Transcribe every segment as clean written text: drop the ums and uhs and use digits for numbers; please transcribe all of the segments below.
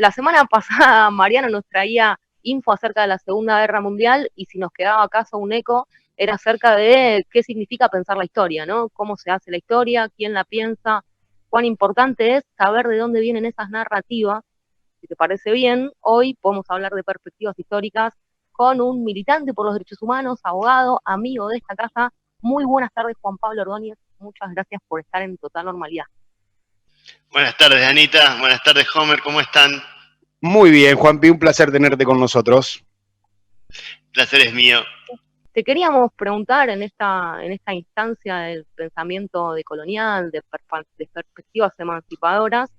la semana pasada Mariano nos traía info acerca de la Segunda Guerra Mundial y si nos quedaba acaso un eco era acerca de qué significa pensar la historia, ¿no? Cómo se hace la historia, quién la piensa, cuán importante es saber de dónde vienen esas narrativas. Si te parece bien, hoy podemos hablar de perspectivas históricas con un militante por los derechos humanos, abogado, amigo de esta casa. Muy buenas tardes, Juan Pablo Ordóñez. Muchas gracias por estar en total normalidad. Buenas tardes, Anita. Buenas tardes, Homer. ¿Cómo están? Muy bien, Juanpi, un placer tenerte con nosotros. El placer es mío. Te queríamos preguntar en esta instancia del pensamiento decolonial, de perspectivas emancipadoras,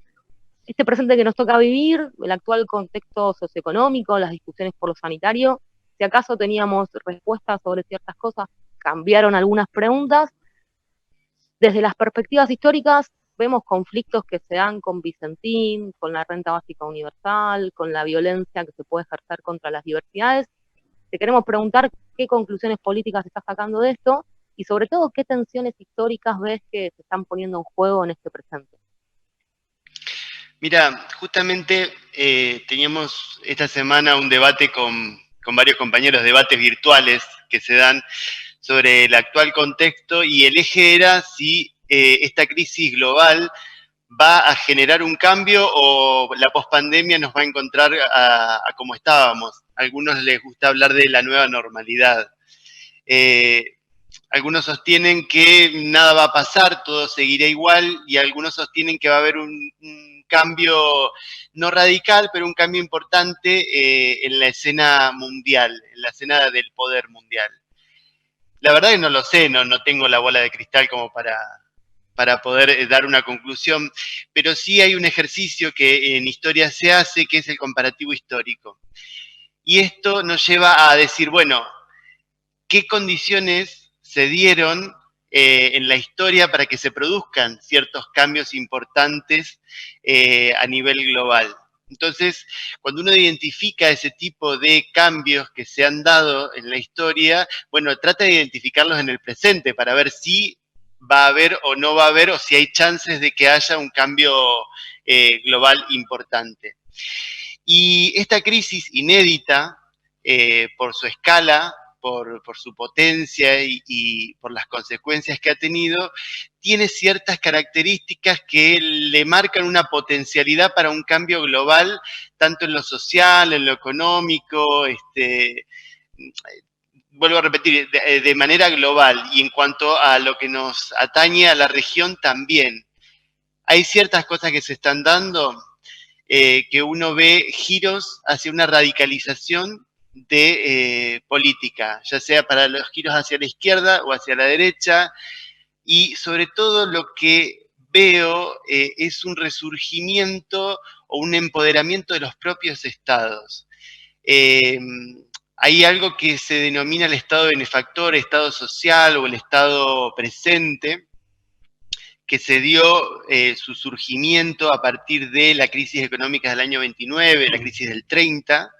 este presente que nos toca vivir, el actual contexto socioeconómico, las discusiones por lo sanitario, si acaso teníamos respuestas sobre ciertas cosas, cambiaron algunas preguntas. Desde las perspectivas históricas vemos conflictos que se dan con Vicentín, con la renta básica universal, con la violencia que se puede ejercer contra las diversidades. Te queremos preguntar qué conclusiones políticas estás sacando de esto y sobre todo qué tensiones históricas ves que se están poniendo en juego en este presente. Mira, justamente teníamos esta semana un debate con varios compañeros, debates virtuales que se dan sobre el actual contexto y el eje era si esta crisis global va a generar un cambio o la pospandemia nos va a encontrar a como estábamos. A algunos les gusta hablar de la nueva normalidad. Algunos sostienen que nada va a pasar, todo seguirá igual, y algunos sostienen que va a haber un cambio, no radical, pero un cambio importante en la escena mundial, en la escena del poder mundial. La verdad que no lo sé, no tengo la bola de cristal como para poder dar una conclusión, pero sí hay un ejercicio que en historia se hace, que es el comparativo histórico. Y esto nos lleva a decir, bueno, ¿qué condiciones se dieron en la historia para que se produzcan ciertos cambios importantes a nivel global? Entonces, cuando uno identifica ese tipo de cambios que se han dado en la historia, bueno, trata de identificarlos en el presente para ver si va a haber o no va a haber, o si hay chances de que haya un cambio global importante. Y esta crisis inédita, por su escala, por su potencia y por las consecuencias que ha tenido, tiene ciertas características que le marcan una potencialidad para un cambio global, tanto en lo social, en lo económico, vuelvo a repetir, de manera global, y en cuanto a lo que nos atañe a la región también. Hay ciertas cosas que se están dando, que uno ve giros hacia una radicalización de política, ya sea para los giros hacia la izquierda o hacia la derecha, y sobre todo lo que veo es un resurgimiento o un empoderamiento de los propios estados. Hay algo que se denomina el estado benefactor, estado social o el estado presente, que se dio su surgimiento a partir de la crisis económica del año 29, la crisis del 30,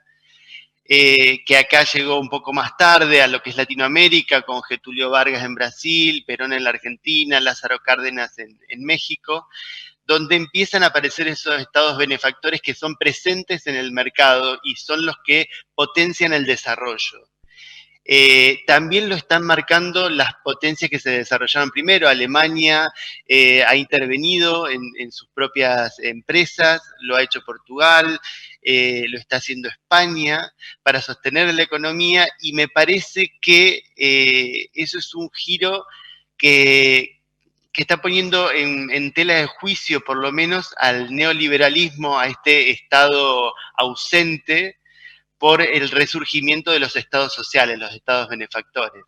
que acá llegó un poco más tarde a lo que es Latinoamérica, con Getúlio Vargas en Brasil, Perón en la Argentina, Lázaro Cárdenas en México, donde empiezan a aparecer esos estados benefactores que son presentes en el mercado y son los que potencian el desarrollo. También lo están marcando las potencias que se desarrollaron primero. Alemania ha intervenido en sus propias empresas, lo ha hecho Portugal, lo está haciendo España para sostener la economía, y me parece que eso es un giro que está poniendo en tela de juicio, por lo menos, al neoliberalismo, a este estado ausente, por el resurgimiento de los estados sociales, los estados benefactores.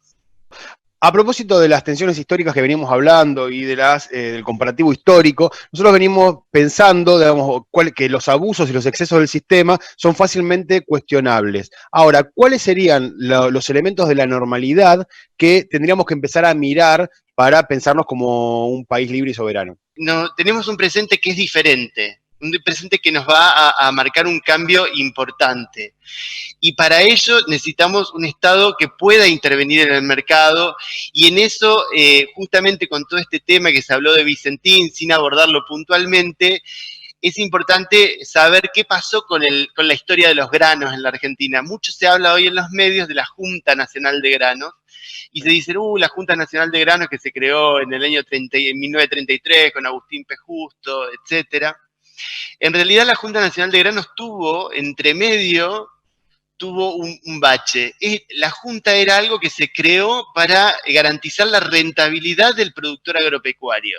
A propósito de las tensiones históricas que venimos hablando y de del comparativo histórico, nosotros venimos pensando, digamos, que los abusos y los excesos del sistema son fácilmente cuestionables. Ahora, ¿cuáles serían los elementos de la normalidad que tendríamos que empezar a mirar para pensarnos como un país libre y soberano? No, tenemos un presente que es diferente, un presente que nos va a marcar un cambio importante. Y para ello necesitamos un Estado que pueda intervenir en el mercado, y en eso, justamente con todo este tema que se habló de Vicentín, sin abordarlo puntualmente, es importante saber qué pasó con la historia de los granos en la Argentina. Mucho se habla hoy en los medios de la Junta Nacional de Granos, y se dice, la Junta Nacional de Granos que se creó en el año 1933 con Agustín P. Justo, etcétera. En realidad la Junta Nacional de Granos tuvo, entre medio, un bache. La Junta era algo que se creó para garantizar la rentabilidad del productor agropecuario.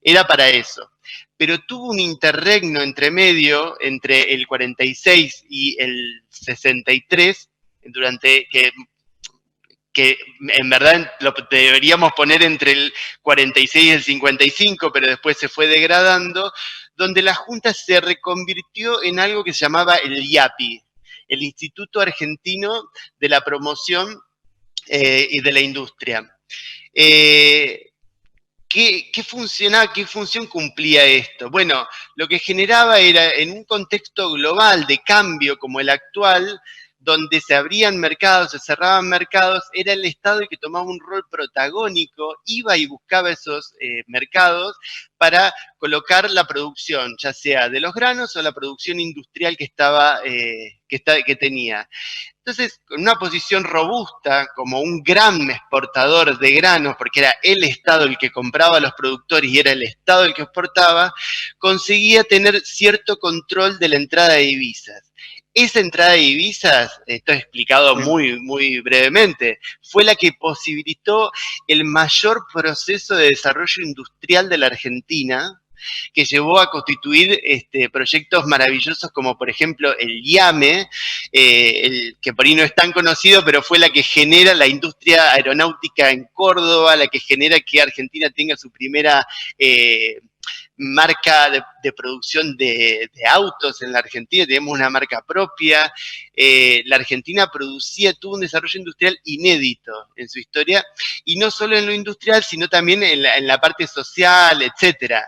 Era para eso. Pero tuvo un interregno entre medio, entre el 46 y el 63, durante que en verdad lo deberíamos poner entre el 46 y el 55, pero después se fue degradando, donde la Junta se reconvirtió en algo que se llamaba el IAPI, el Instituto Argentino de la Promoción y de la Industria. ¿Qué función cumplía esto? Bueno, lo que generaba era, en un contexto global de cambio como el actual, donde se abrían mercados, se cerraban mercados, era el Estado el que tomaba un rol protagónico, iba y buscaba esos mercados para colocar la producción, ya sea de los granos o la producción industrial que tenía. Entonces, con una posición robusta, como un gran exportador de granos, porque era el Estado el que compraba a los productores y era el Estado el que exportaba, conseguía tener cierto control de la entrada de divisas. Esa entrada de divisas, esto es explicado muy, muy brevemente, fue la que posibilitó el mayor proceso de desarrollo industrial de la Argentina, que llevó a constituir proyectos maravillosos como, por ejemplo, el IAME, que por ahí no es tan conocido, pero fue la que genera la industria aeronáutica en Córdoba, la que genera que Argentina tenga su primera marca de producción de autos en la Argentina, tenemos una marca propia. La Argentina tuvo un desarrollo industrial inédito en su historia, y no solo en lo industrial, sino también en la parte social, etcétera.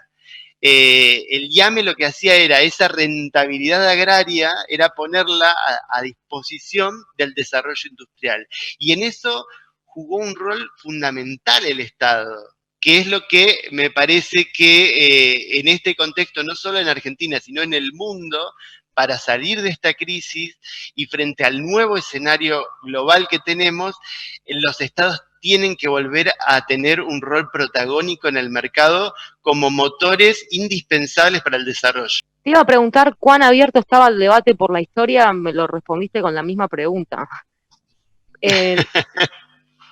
El IAME lo que hacía era, esa rentabilidad agraria, era ponerla a disposición del desarrollo industrial. Y en eso jugó un rol fundamental el Estado, que es lo que me parece que en este contexto, no solo en Argentina, sino en el mundo, para salir de esta crisis y frente al nuevo escenario global que tenemos, los estados tienen que volver a tener un rol protagónico en el mercado como motores indispensables para el desarrollo. Te iba a preguntar cuán abierto estaba el debate por la historia, me lo respondiste con la misma pregunta.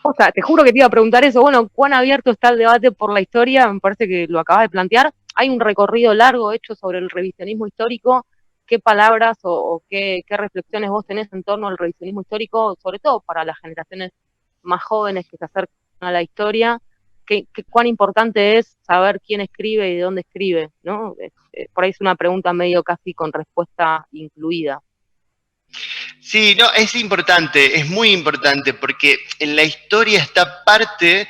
O sea, te juro que te iba a preguntar eso. Bueno, ¿cuán abierto está el debate por la historia? Me parece que lo acabas de plantear. Hay un recorrido largo hecho sobre el revisionismo histórico. ¿Qué palabras o qué reflexiones vos tenés en torno al revisionismo histórico, sobre todo para las generaciones más jóvenes que se acercan a la historia? ¿Cuán importante es saber quién escribe y de dónde escribe, ¿no? Por ahí es una pregunta medio casi con respuesta incluida. Sí, no, es importante, es muy importante, porque en la historia está parte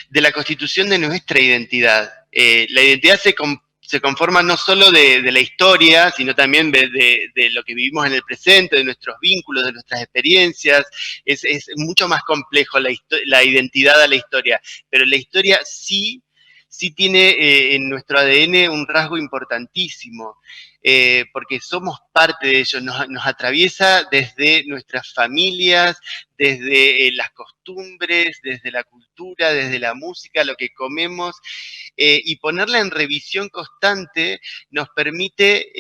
de la constitución de nuestra identidad. La identidad se conforma no solo de la historia, sino también de lo que vivimos en el presente, de nuestros vínculos, de nuestras experiencias. Es mucho más complejo la identidad a la historia, pero la historia sí tiene en nuestro ADN un rasgo importantísimo. Porque somos parte de ello, nos atraviesa desde nuestras familias, desde las costumbres, desde la cultura, desde la música, lo que comemos, y ponerla en revisión constante nos permite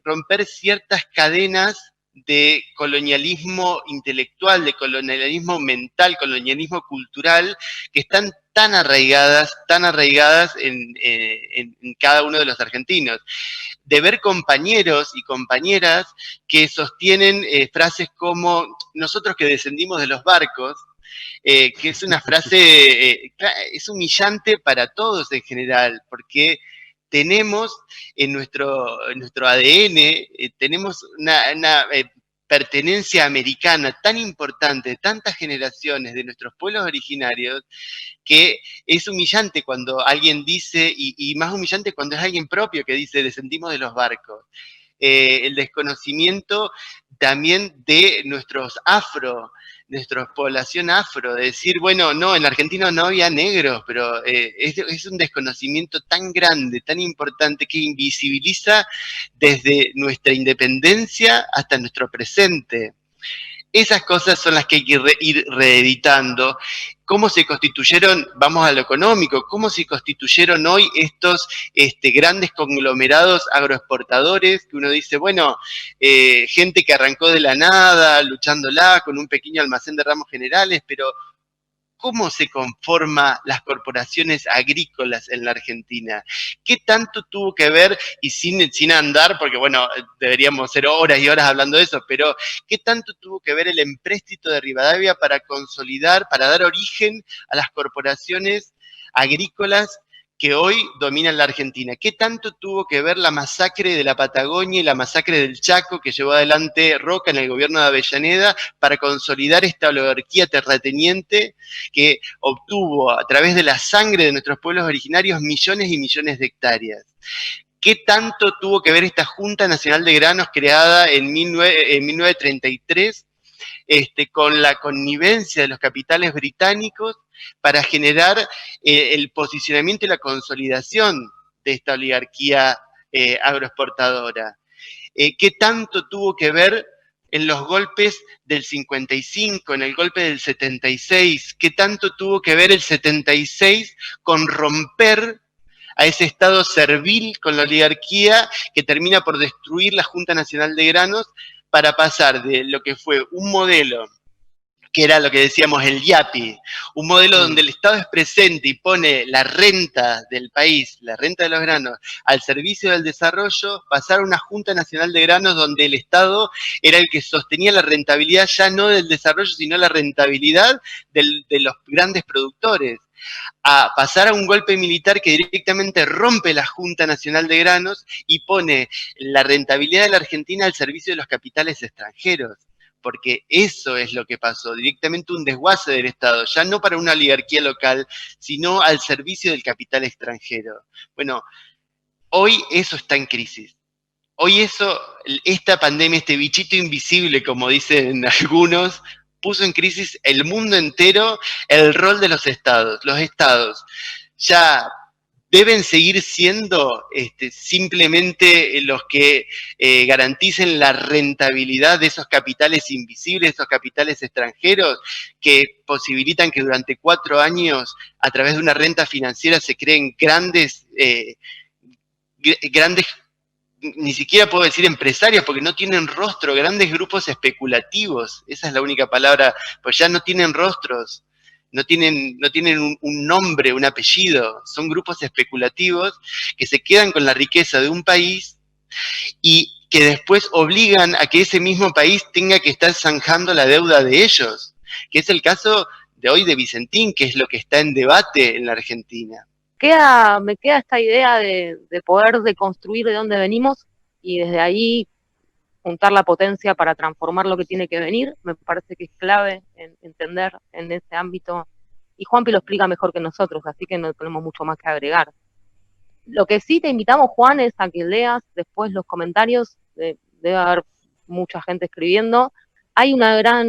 romper ciertas cadenas de colonialismo intelectual, de colonialismo mental, colonialismo cultural, que están tan arraigadas en cada uno de los argentinos. De ver compañeros y compañeras que sostienen frases como nosotros que descendimos de los barcos, que es una frase, es humillante para todos en general, porque tenemos en nuestro ADN, tenemos una pertenencia americana tan importante de tantas generaciones de nuestros pueblos originarios, que es humillante cuando alguien dice, y más humillante cuando es alguien propio que dice, descendimos de los barcos. el desconocimiento también de nuestra población afro, de decir, bueno, no, en Argentina no había negros, pero es un desconocimiento tan grande, tan importante, que invisibiliza desde nuestra independencia hasta nuestro presente. Esas cosas son las que hay que ir reeditando. ¿Cómo se constituyeron, vamos a lo económico, cómo se constituyeron hoy estos grandes conglomerados agroexportadores, que uno dice, bueno, gente que arrancó de la nada, luchándola con un pequeño almacén de ramos generales, pero ¿cómo se conforman las corporaciones agrícolas en la Argentina? ¿Qué tanto tuvo que ver, y sin andar, porque bueno, deberíamos ser horas y horas hablando de eso, pero qué tanto tuvo que ver el empréstito de Rivadavia para consolidar, para dar origen a las corporaciones agrícolas que hoy dominan la Argentina? ¿Qué tanto tuvo que ver la masacre de la Patagonia y la masacre del Chaco que llevó adelante Roca en el gobierno de Avellaneda para consolidar esta oligarquía terrateniente que obtuvo a través de la sangre de nuestros pueblos originarios millones y millones de hectáreas? ¿Qué tanto tuvo que ver esta Junta Nacional de Granos creada en 1933 con la connivencia de los capitales británicos para generar el posicionamiento y la consolidación de esta oligarquía agroexportadora? ¿Qué tanto tuvo que ver en los golpes del 55, en el golpe del 76? ¿Qué tanto tuvo que ver el 76 con romper a ese estado servil con la oligarquía que termina por destruir la Junta Nacional de Granos para pasar de lo que fue un modelo que era lo que decíamos el YAPI, un modelo donde el Estado es presente y pone la renta del país, la renta de los granos, al servicio del desarrollo, pasar a una Junta Nacional de Granos donde el Estado era el que sostenía la rentabilidad ya no del desarrollo, sino la rentabilidad de los grandes productores, a pasar a un golpe militar que directamente rompe la Junta Nacional de Granos y pone la rentabilidad de la Argentina al servicio de los capitales extranjeros. Porque eso es lo que pasó, directamente un desguace del Estado, ya no para una oligarquía local, sino al servicio del capital extranjero. Bueno, hoy eso está en crisis. Hoy esta pandemia, este bichito invisible, como dicen algunos, puso en crisis el mundo entero, el rol de los estados. Los estados ya deben seguir siendo simplemente los que garanticen la rentabilidad de esos capitales invisibles, esos capitales extranjeros, que posibilitan que durante 4 años, a través de una renta financiera, se creen grandes, ni siquiera puedo decir empresarios, porque no tienen rostro, grandes grupos especulativos, esa es la única palabra, pues ya no tienen rostros. No tienen un nombre, un apellido, son grupos especulativos que se quedan con la riqueza de un país y que después obligan a que ese mismo país tenga que estar zanjando la deuda de ellos, que es el caso de hoy de Vicentín, que es lo que está en debate en la Argentina. Me queda esta idea de poder deconstruir de dónde venimos y desde ahí juntar la potencia para transformar lo que tiene que venir. Me parece que es clave entender en ese ámbito, y Juanpi lo explica mejor que nosotros, así que no tenemos mucho más que agregar. Lo que sí te invitamos, Juan, es a que leas después los comentarios, debe haber mucha gente escribiendo. Hay una gran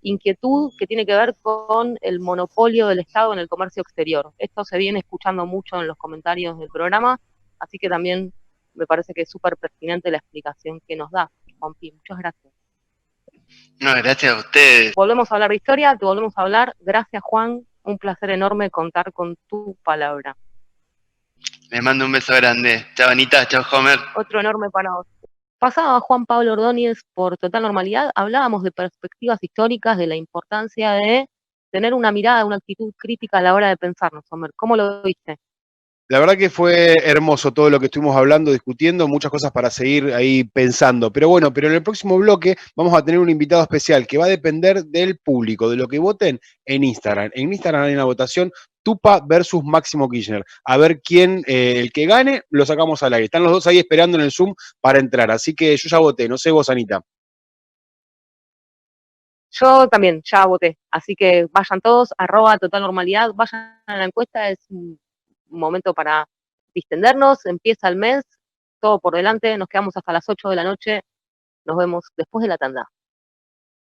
inquietud que tiene que ver con el monopolio del Estado en el comercio exterior. Esto se viene escuchando mucho en los comentarios del programa, así que también me parece que es súper pertinente la explicación que nos da, Juanpi. Muchas gracias. No, gracias a ustedes. Volvemos a hablar de historia, te volvemos a hablar. Gracias, Juan. Un placer enorme contar con tu palabra. Les mando un beso grande. Chao, Anita. Chao, Homer. Otro enorme para vos. Pasaba Juan Pablo Ordóñez por Total Normalidad. Hablábamos de perspectivas históricas, de la importancia de tener una mirada, una actitud crítica a la hora de pensarnos, Homer. ¿Cómo lo viste? La verdad que fue hermoso todo lo que estuvimos hablando, discutiendo, muchas cosas para seguir ahí pensando. Pero bueno, en el próximo bloque vamos a tener un invitado especial que va a depender del público, de lo que voten en Instagram. En Instagram hay una votación Tupa versus Máximo Kirchner. A ver quién, el que gane, lo sacamos al aire. Están los dos ahí esperando en el Zoom para entrar. Así que yo ya voté, no sé vos, Anita. Yo también, ya voté. Así que vayan todos, @Total Normalidad, vayan a la encuesta, es un momento para distendernos, empieza el mes, todo por delante, nos quedamos hasta las 8 de la noche, nos vemos después de la tanda.